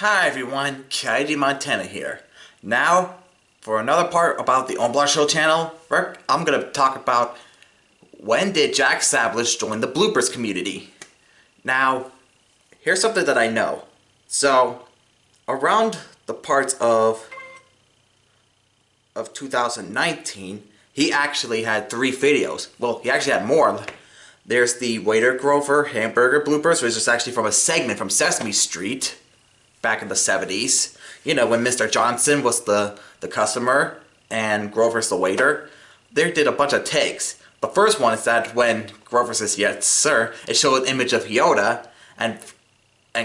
Hi everyone, Kaidi Montana here. Now, for another part about the Blooper Show channel, I'm going to talk about when did Jack Sablich join the Bloopers community. Now, here's something that I know. So, around the parts of 2019, he actually had 3 videos. Well, he actually had more. There's the Waiter Grover Hamburger Bloopers, which is actually from a segment from Sesame Street back in the 70s. You know, when Mr. Johnson was the customer and Grover's the waiter. They did a bunch of takes. The first one is that when Grover says, "Yes, sir," it showed an image of Yoda, and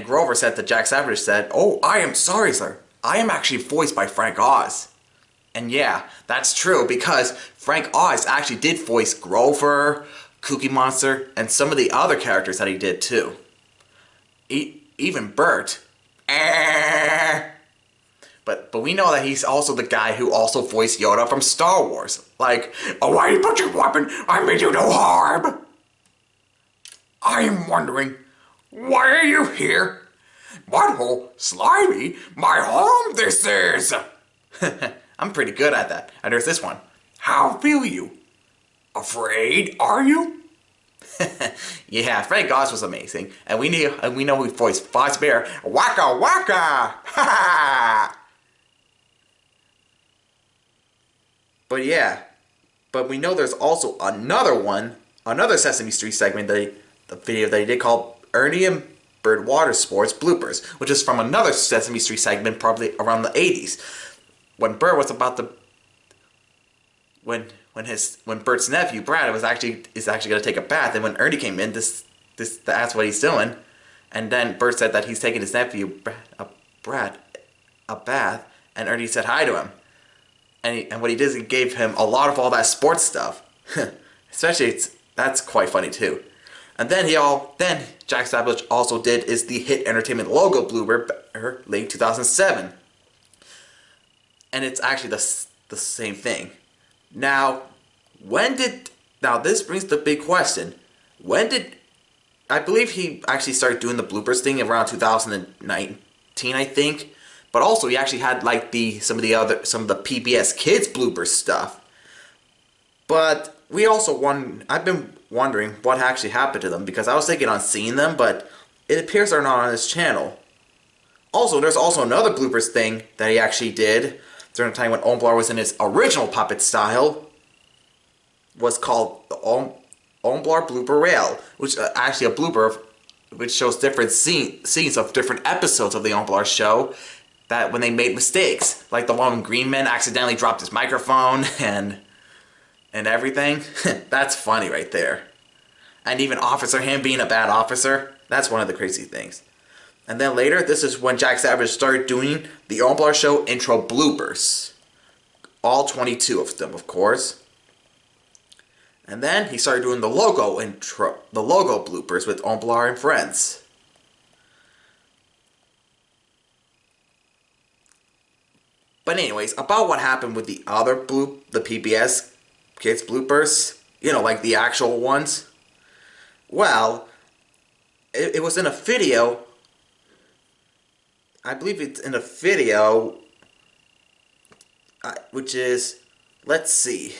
Grover said that Jack Savage said, "Oh, I am sorry, sir. I am actually voiced by Frank Oz." And yeah, that's true, because Frank Oz actually did voice Grover, Cookie Monster, and some of the other characters that he did too. Even Bert. But we know that he's also the guy who also voiced Yoda from Star Wars. Like, "Oh, why you put your weapon? I mean you no harm. I am wondering, why are you here? Butthole, slimy, my home this is." I'm pretty good at that. And there's this one. "How feel you? Afraid, are you?" Yeah, Frank Oz was amazing, and we know who voiced Fozbear. "Waka waka, ha ha." But yeah, but we know there's also another Sesame Street segment the video that he did called Ernie and Bert Water Sports Bloopers, which is from another Sesame Street segment probably around the 80s, when Bert was about to when Bert's nephew Brad is actually going to take a bath, and when Ernie came in, that's what he's doing, and then Bert said that he's taking his nephew Brad a bath, and Ernie said hi to him, and what he did is he gave him a lot of all that sports stuff, especially that's quite funny too, and then Jack Sablich also did is the hit entertainment logo blooper late 2007, and it's actually the same thing. Now, this brings the big question. I believe he actually started doing the bloopers thing around 2019, I think. But also he actually had like some of the PBS Kids bloopers stuff. But I've been wondering what actually happened to them, because I was thinking on seeing them, but it appears they're not on his channel. Also, there's also another bloopers thing that he actually did during the time when Blooper was in his original puppet style, was called the Blooper Blooper Rail, which is actually a blooper which shows different scenes of different episodes of the Blooper show, that when they made mistakes, like the one when Green Man accidentally dropped his microphone and everything. That's funny right there. And even Officer Ham being a bad officer, that's one of the crazy things. And then later, this is when Jack Savage started doing the Blooper Show intro bloopers. All 22 of them, of course. And then he started doing the logo bloopers with Blooper and Friends. But anyways, about what happened with the other the PBS Kids bloopers, like the actual ones. Well, it was in a video. I believe it's in a video, which is, let's see.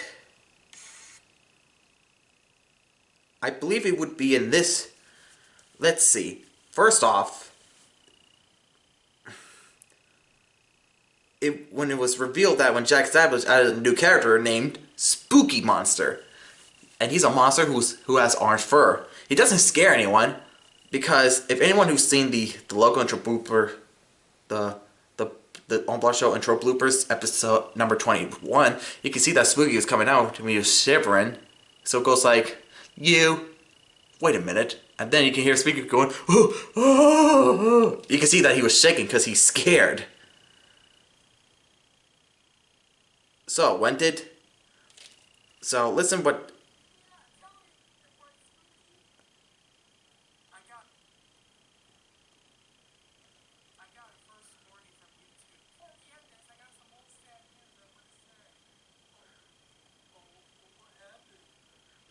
I believe it would be in this. Let's see. First off, when it was revealed that when Jack Sablich added a new character named Spooky Monster, and he's a monster who has orange fur. He doesn't scare anyone, because if anyone who's seen the logo intro blooper, the Blooper Show intro bloopers episode number 21, you can see that Spooky is coming out when he was shivering. So it goes like, wait a minute, and then you can hear Spooky going, "Oh, oh." You can see that he was shaking because he's scared. So listen what.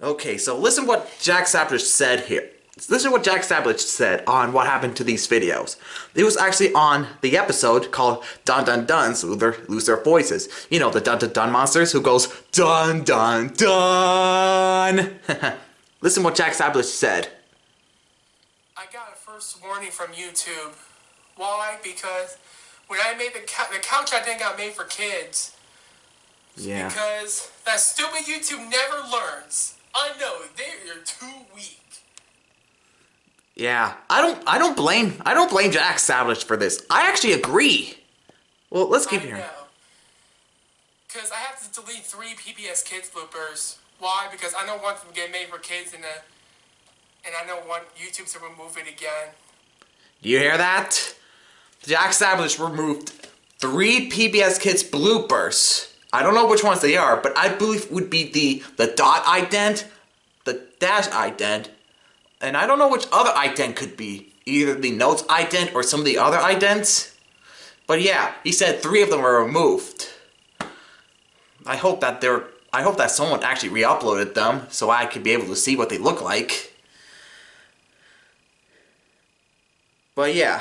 Okay, so listen what Jack Sablich said here. this is what Jack Sablich said on what happened to these videos. It was actually on the episode called Dun Dun Duns Lose Their Voices. You know, the Dun Dun Dun monsters who goes Dun Dun Dun. Listen what Jack Sablich said. I got a first warning from YouTube. Why? Because when I made the couch, I think got made for kids. Yeah. Because that stupid YouTube never learns. I know they're too weak. Yeah, I don't blame Jack Sablich for this. I actually agree. Well, let's keep hearing. Because I have to delete 3 PBS Kids bloopers. Why? Because I don't want them to get made for kids, and I don't want YouTube to remove it again. Do you hear that? Jack Sablich removed 3 PBS Kids bloopers. I don't know which ones they are, but I believe it would be the dot ident, the dash ident, and I don't know which other ident could be. Either the notes ident or some of the other idents. But yeah, he said 3 of them were removed. I hope that someone actually re-uploaded them so I could be able to see what they look like. But yeah.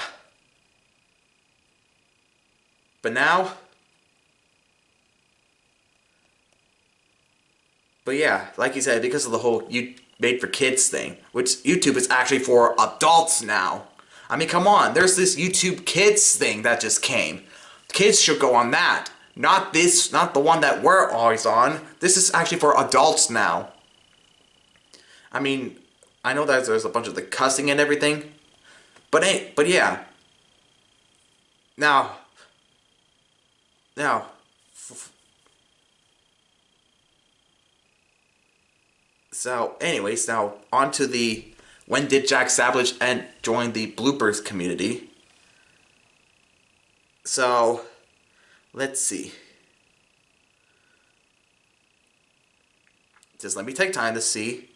But yeah, like you said, because of the whole you made for kids thing, which YouTube is actually for adults now. I mean, come on, there's this YouTube Kids thing that just came. Kids should go on that. Not the one that we're always on. This is actually for adults now. I mean, I know that there's a bunch of the cussing and everything, but yeah. Now. So, anyways, now on to the when did Jack Sablich join the Bloopers community? So, let's see. Just let me take time to see.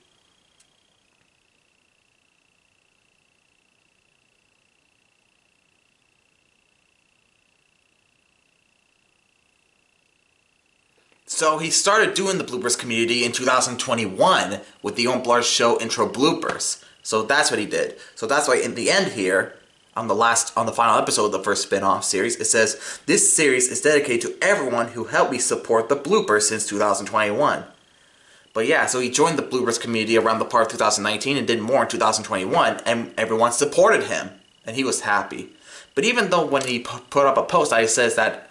So he started doing the Bloopers community in 2021 with the Blooper Show intro bloopers. So that's what he did. So that's why in the end here, on the final episode of the first spin-off series, it says, "This series is dedicated to everyone who helped me support the bloopers since 2021. But yeah, so he joined the Bloopers community around the part of 2019 and did more in 2021, and everyone supported him, and he was happy. But even though when he put up a post, I says that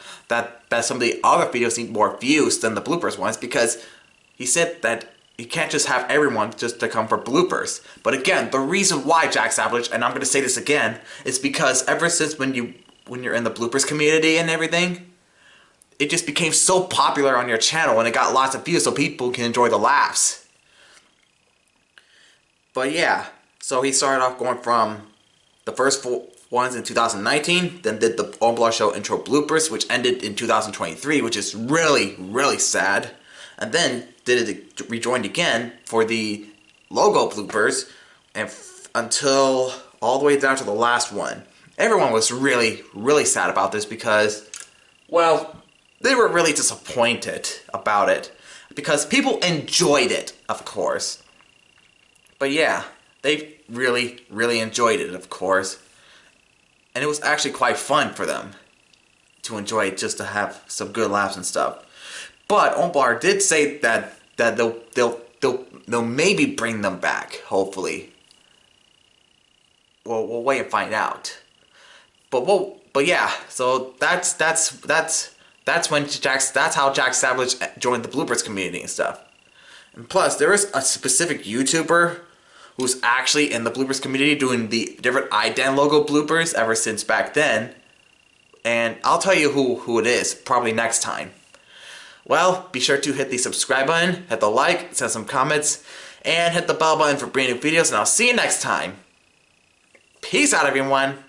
some of the other videos need more views than the bloopers ones, because he said that you can't just have everyone just to come for bloopers. But again, the reason why Jack Sablich, and I'm going to say this again, is because ever since when you're in the bloopers community and everything, it just became so popular on your channel and it got lots of views so people can enjoy the laughs. But yeah, so he started off going from the first 4 ones in 2019, then did the Blooper Show intro bloopers, which ended in 2023, which is really, really sad. And then rejoined again for the logo bloopers, and until all the way down to the last one. Everyone was really, really sad about this because, well, they were really disappointed about it. Because people enjoyed it, of course. But yeah, they really, really enjoyed it, of course. And it was actually quite fun for them to enjoy it, just to have some good laughs and stuff. But Blooper did say that they'll maybe bring them back, hopefully. Well, we'll wait and find out. But yeah, so that's when that's how Jack Sablich joined the Bloopers community and stuff. And plus, there is a specific YouTuber who's actually in the Bloopers community doing the different ident logo bloopers ever since back then. And I'll tell you who it is, probably next time. Well, be sure to hit the subscribe button, hit the like, send some comments, and hit the bell button for brand new videos, and I'll see you next time. Peace out, everyone.